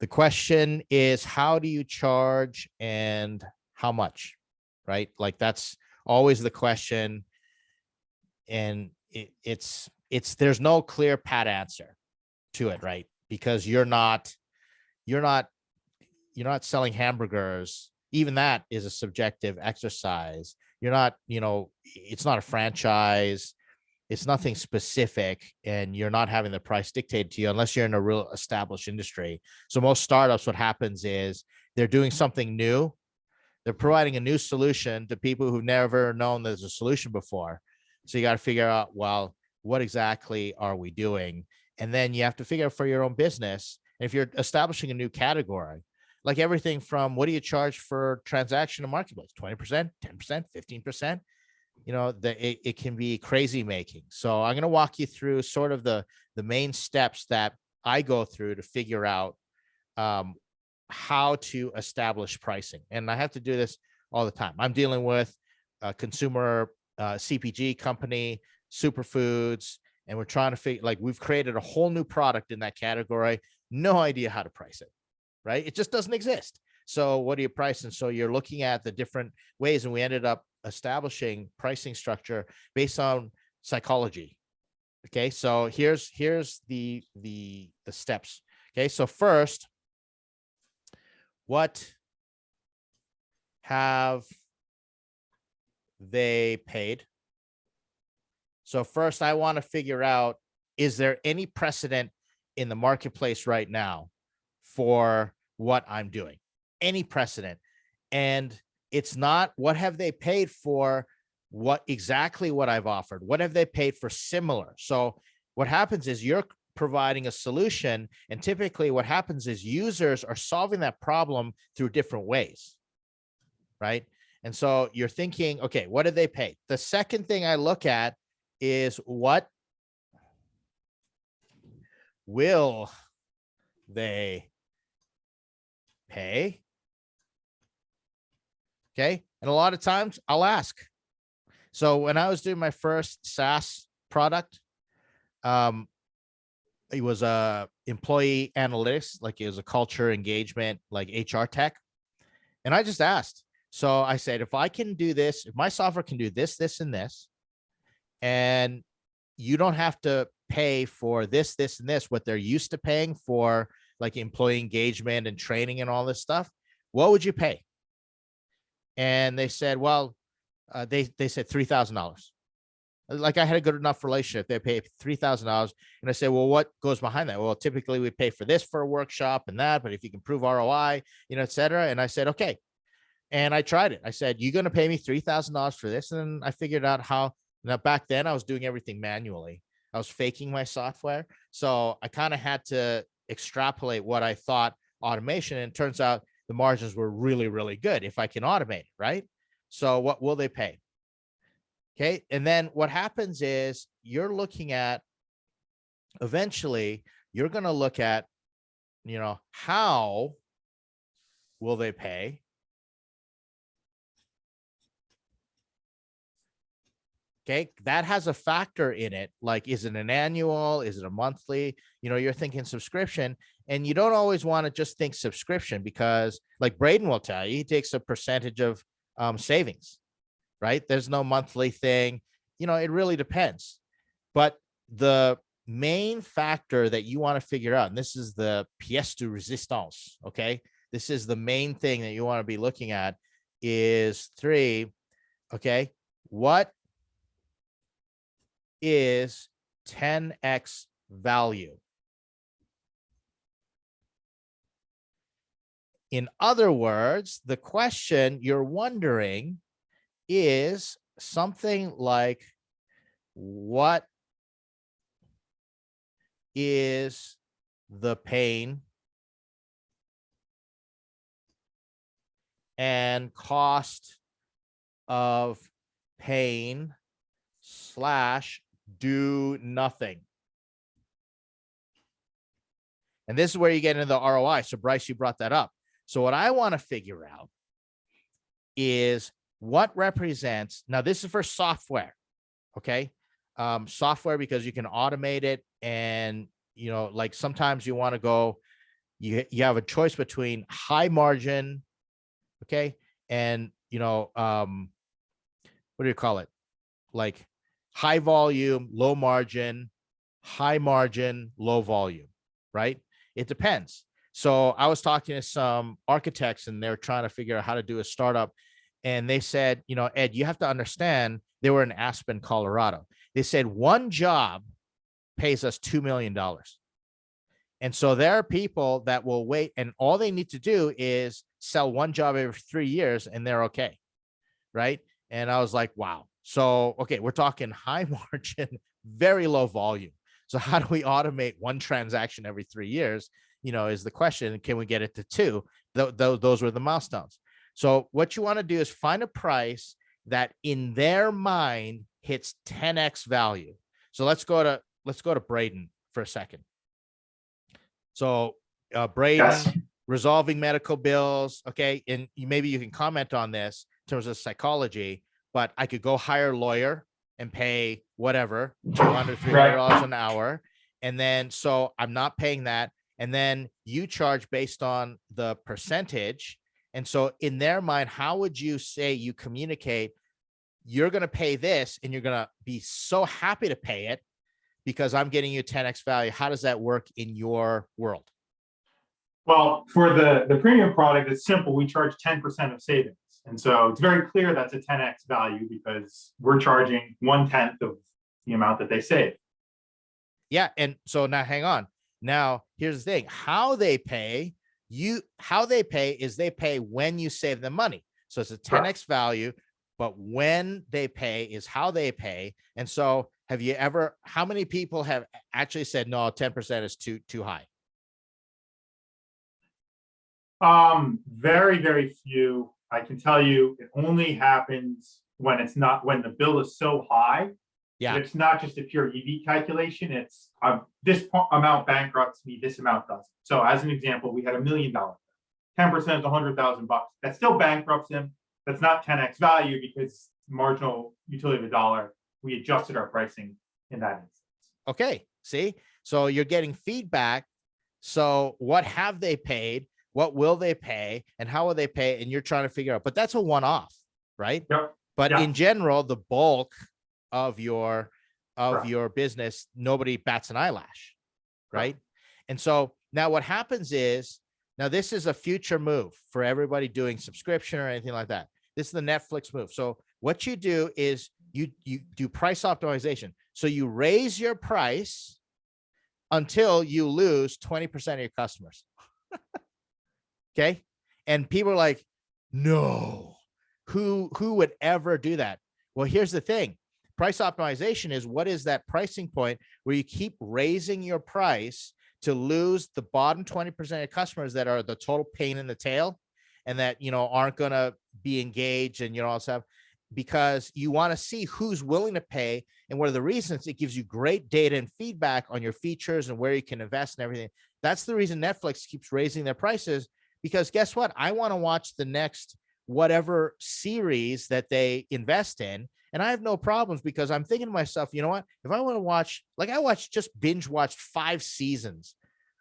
The question is, how do you charge and how much, right? Like that's always the question. And there's no clear pat answer to it, right? Because you're not selling hamburgers. Even that is a subjective exercise. You're not, it's not a franchise. It's nothing specific, and you're not having the price dictated to you unless you're in a real established industry. So most startups, what happens is they're doing something new. They're providing a new solution to people who've never known there's a solution before. So you got to figure out, well, what exactly are we doing? And then you have to figure out for your own business. And if you're establishing a new category, like everything from what do you charge for transaction and marketplace? 20%, 10%, 15%. It can be crazy making. So I'm going to walk you through sort of the main steps that I go through to figure out how to establish pricing. And I have to do this all the time. I'm dealing with a consumer CPG company, superfoods, and we're trying to figure, like, we've created a whole new product in that category. No idea how to price it, right? It just doesn't exist. So what do you price? And so you're looking at the different ways, and we ended up establishing pricing structure based on psychology. Okay, so here's the steps. Okay, so first, what have they paid? So first, I want to figure out, is there any precedent in the marketplace right now for what I'm doing? Any precedent? And it's not what have they paid for what I've offered. What have they paid for similar? So what happens is you're providing a solution, and typically what happens is users are solving that problem through different ways, right? And so you're thinking, okay, what did they pay? The second thing I look at is, what will they pay? Okay. And a lot of times I'll ask. So when I was doing my first SaaS product, it was a employee analytics, like it was a culture engagement, like HR tech. And I just asked. So I said, if I can do this, if my software can do this, this, and this, and you don't have to pay for this, this, and this, what they're used to paying for like employee engagement and training and all this stuff, what would you pay? And they said, well, they said $3,000. Like I had a good enough relationship. They pay $3,000. And I said, well, what goes behind that? Well, typically we pay for this for a workshop and that, but if you can prove ROI, et cetera. And I said, okay. And I tried it. I said, you're going to pay me $3,000 for this. And I figured out how. Now, back then I was doing everything manually. I was faking my software. So I kind of had to extrapolate what I thought automation. And it turns out the margins were really, really good if I can automate it, right? So what will they pay? Okay. And then what happens is you're looking at, eventually you're going to look at, how will they pay? Okay, that has a factor in it. Like, is it an annual? Is it a monthly? You're thinking subscription, and you don't always want to just think subscription, because like Braden will tell you, he takes a percentage of savings, right? There's no monthly thing. It really depends. But the main factor that you want to figure out, and this is the pièce de résistance, okay? This is the main thing that you want to be looking at, is 3, okay? What is 10x value? In other words, the question you're wondering is something like, what is the pain and cost of pain / do nothing? And this is where you get into the ROI. So Bryce, you brought that up. So what I want to figure out is what represents, now this is for software, okay? Software, because you can automate it, and like sometimes you want to go you have a choice between high margin, okay, and what do you call it? Like high volume, low margin, high margin, low volume, right? It depends. So I was talking to some architects and they're trying to figure out how to do a startup. And they said, Ed, you have to understand, they were in Aspen, Colorado. They said one job pays us $2 million. And so there are people that will wait, and all they need to do is sell one job every 3 years and they're okay. Right. And I was like, wow. So, okay, we're talking high margin, very low volume. So how do we automate one transaction every 3 years? Is the question. Can we get it to 2? Those were the milestones. So what you want to do is find a price that in their mind hits 10x value. So let's go to Braden for a second. So Braden, yes, resolving medical bills. Okay. And maybe you can comment on this in terms of psychology, but I could go hire a lawyer and pay whatever, $200, $300 an hour. And then, so I'm not paying that. And then you charge based on the percentage. And so in their mind, how would you say you communicate, you're going to pay this and you're going to be so happy to pay it because I'm getting you 10x value? How does that work in your world? Well, for the premium product, it's simple. We charge 10% of savings. And so it's very clear that's a 10x value because we're charging 1/10 of the amount that they save. Yeah. And so now hang on. Now, here's the thing. How they pay is they pay when you save them money. So it's a 10x value, but when they pay is how they pay. And so how many people have actually said, no, 10% is too high? Very, very few. I can tell you it only happens when the bill is so high. Yeah. It's not just a pure EV calculation. It's this amount bankrupts me, this amount doesn't. So as an example, we had $1 million. 10% is $100,000. That still bankrupts him. That's not 10x value because marginal utility of a dollar, we adjusted our pricing in that instance. Okay. See, so you're getting feedback. So what have they paid? What will they pay and how will they pay? And you're trying to figure out, but that's a one-off, right? Yep. But yep. In general, the bulk of your business, nobody bats an eyelash, right? And so now what happens is, now this is a future move for everybody doing subscription or anything like that. This is the Netflix move. So what you do is you do price optimization. So you raise your price until you lose 20% of your customers. Okay. And people are like, no, who would ever do that? Well, here's the thing. Price optimization is, what is that pricing point where you keep raising your price to lose the bottom 20% of customers that are the total pain in the tail and that, aren't going to be engaged and, all stuff, because you want to see who's willing to pay. And what are the reasons? It gives you great data and feedback on your features and where you can invest and everything. That's the reason Netflix keeps raising their prices, because guess what? I want to watch the next whatever series that they invest in. And I have no problems because I'm thinking to myself, you know what? If I want to watch, like I binge watched 5 seasons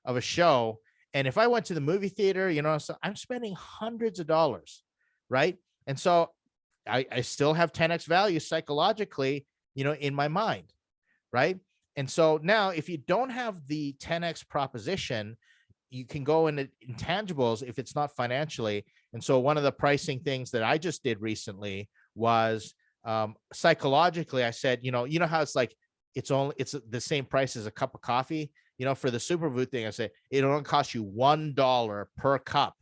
of a show. And if I went to the movie theater, so I'm spending hundreds of dollars, right? And so I still have 10x value psychologically, in my mind, right? And so now if you don't have the 10x proposition, you can go into intangibles if it's not financially. And so one of the pricing things that I just did recently was psychologically, I said, how it's like, it's the same price as a cup of coffee, for the Superfood thing. I said, it'll only cost you $1 per cup,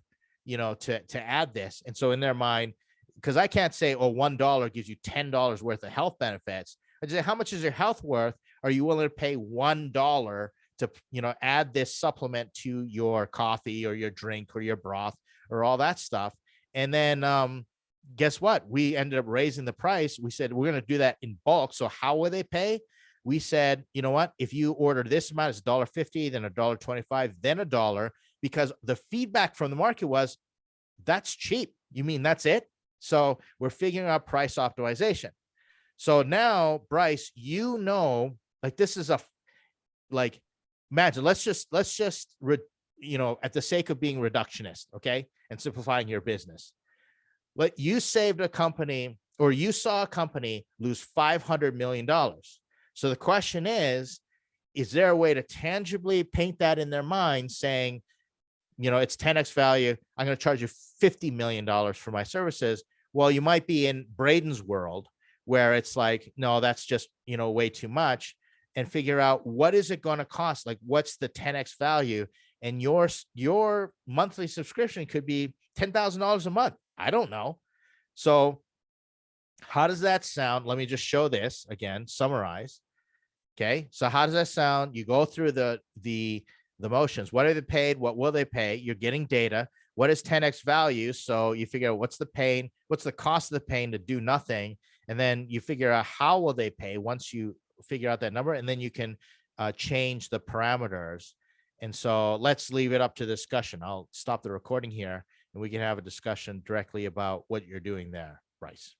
to add this. And so in their mind, because I can't say, oh, $1 gives you $10 worth of health benefits. I just say, how much is your health worth? Are you willing to pay $1 to, add this supplement to your coffee or your drink or your broth or all that stuff? And then, guess what? We ended up raising the price. We said, we're going to do that in bulk. So how will they pay? We said, you know what? If you order this amount, it's $1.50, then $1.25, then $1, because the feedback from the market was, that's cheap. You mean that's it? So we're figuring out price optimization. So now, Bryce, like this is imagine, let's just at the sake of being reductionist, okay, and simplifying your business, you saved a company, or you saw a company lose $500 million. So the question is there a way to tangibly paint that in their mind saying, it's 10x value, I'm going to charge you $50 million for my services? Well, you might be in Braden's world where it's like, no, that's just, way too much, and figure out what is it going to cost? Like, what's the 10x value? And your monthly subscription could be $10,000 a month. I don't know. So how does that sound? Let me just show this again, summarize. Okay. So how does that sound? You go through the motions. What are they paid? What will they pay? You're getting data. What is 10x value? So you figure out what's the pain, what's the cost of the pain to do nothing. And then you figure out how will they pay once you figure out that number, and then you can change the parameters. And so let's leave it up to discussion. I'll stop the recording here and we can have a discussion directly about what you're doing there, Bryce.